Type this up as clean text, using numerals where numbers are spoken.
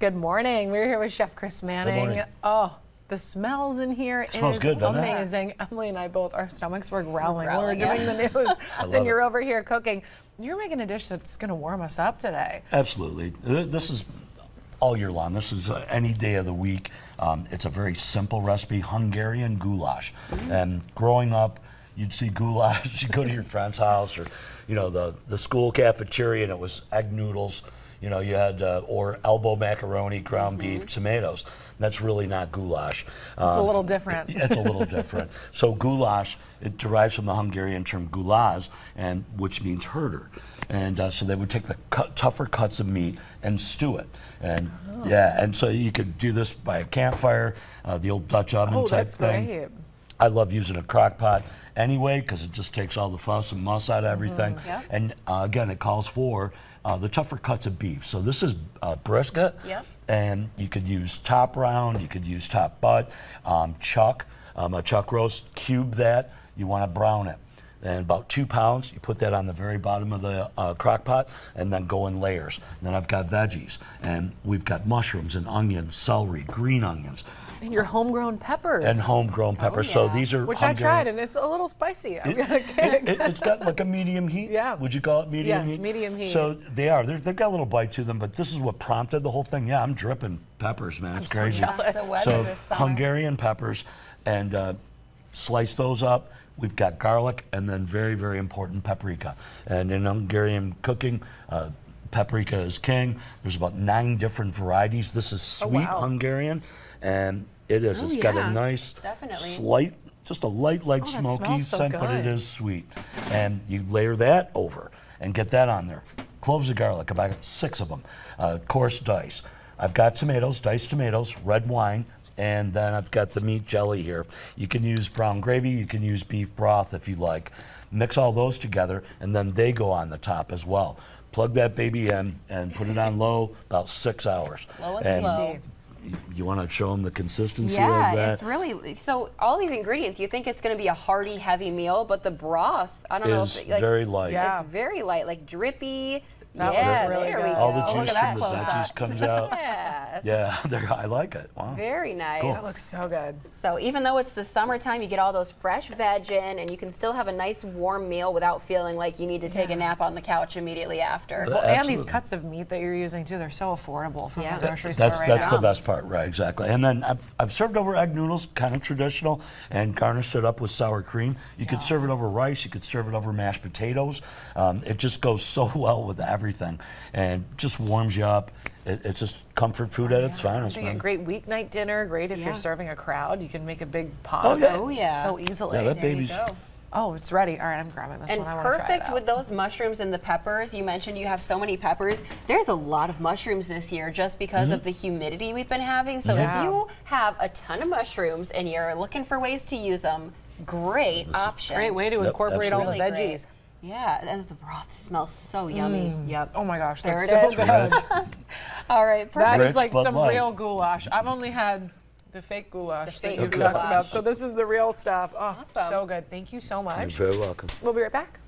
Good morning. We're here with Chef Chris Manning. Good morning. Oh, the smells in here. It smells is good, doesn't it? amazing. Emily and I both, our stomachs were growling when we were yeah. doing the news. love Then you're it. over here cooking. You're making a dish that's going to warm us up today. Absolutely. This is all year long. This is any day of the week. It's a very simple recipe, Hungarian goulash. And growing up, you'd see goulash, you'd go to your friend's house or, you know, the school cafeteria and it was egg noodles. You know, you had, or elbow macaroni, ground beef, tomatoes. That's really not goulash. It's a little different. It's a little different. So goulash, it derives from the Hungarian term goulash, and which means herder. And so they would take the tougher cuts of meat and stew it. And yeah, and so you could do this by a campfire, the old Dutch oven type that's thing. great. I love using a crock pot anyway because it just takes all the fuss and muss out of everything. Yep. And again, it calls for the tougher cuts of beef. So this is brisket, Yep. and you could use top round, you could use top butt, chuck, a chuck roast, cube that, you want to brown it. And about 2 pounds, you put that on the very bottom of the crock pot and then go in layers. And then I've got veggies, and we've got mushrooms and onions, celery, green onions. And your homegrown peppers. And homegrown peppers. So yeah. these are Which I Hungarian. tried, and it's a little spicy. It's got like a medium heat. Yeah. Would you call it medium heat? Yes, medium heat. So they are. They've got a little bite to them, but this is what prompted the whole thing. Yeah, I'm dripping peppers, man. It's crazy. jealous. The weather So this summer. Hungarian peppers, and slice those up. We've got garlic, and then very, very important, paprika. And in Hungarian cooking, paprika is king. There's about 9 different varieties. This is sweet wow. Hungarian, and it is. Oh, It's got a yeah, nice, definitely. slight, just a light, that smoky smells so scent, but it good. is sweet. And you layer that over and get that on there. Cloves of garlic, about 6 of them. Coarse dice. I've got tomatoes, diced tomatoes, red wine, and then I've got the meat jelly here. You can use brown gravy, you can use beef broth if you like. Mix all those together, and then they go on the top as well. Plug that baby in and put it on low about 6 hours. Low and slow. You want to show them the consistency of Yeah, that? it's really, so all these ingredients, you think it's going to be a hearty, heavy meal, but the broth, I don't know Is if, like, very light. Yeah. it's very light, like drippy. That yeah, was really there we good. go. All the Oh, look juice at that from the close veggies up. comes out. Yes. Yeah, I like it. Wow. Very nice. Cool. That looks so good. So even though it's the summertime, you get all those fresh veg in, and you can still have a nice warm meal without feeling like you need to take a nap on the couch immediately after. Well, and these Absolutely. cuts of meat that you're using too, they're so affordable from Yeah. the grocery store That's right now. the best part, right? Exactly. And then I've served over egg noodles, kind of traditional, and garnished it up with sour cream. You could serve it over rice. You could serve it over mashed potatoes. It just goes so well with everything, and just warms you up. It's just comfort food at its I finest, think a man. great weeknight dinner, great if Yeah. you're serving a crowd. You can make a big pot Oh, of yeah. it Oh, yeah. so easily. Yeah, that There you baby's. go. Oh, it's ready. All right, I'm grabbing this And one. I want to try it perfect out. with those mushrooms and the peppers. You mentioned you have so many peppers. There's a lot of mushrooms this year just because of the humidity we've been having. So Yeah. if you have a ton of mushrooms and you're looking for ways to use them, great option. Great way to Yep, incorporate all the absolutely. Really veggies. great. Yeah, and the broth smells so yummy. Yep. Oh my gosh, There that's it so is. good. All right, That perfect. is Rich like but some light. real goulash. I've only had the fake goulash The that fake you've goulash. talked about. So this is the real stuff. Oh, Awesome. so good. Thank you so much. You're very welcome. We'll be right back.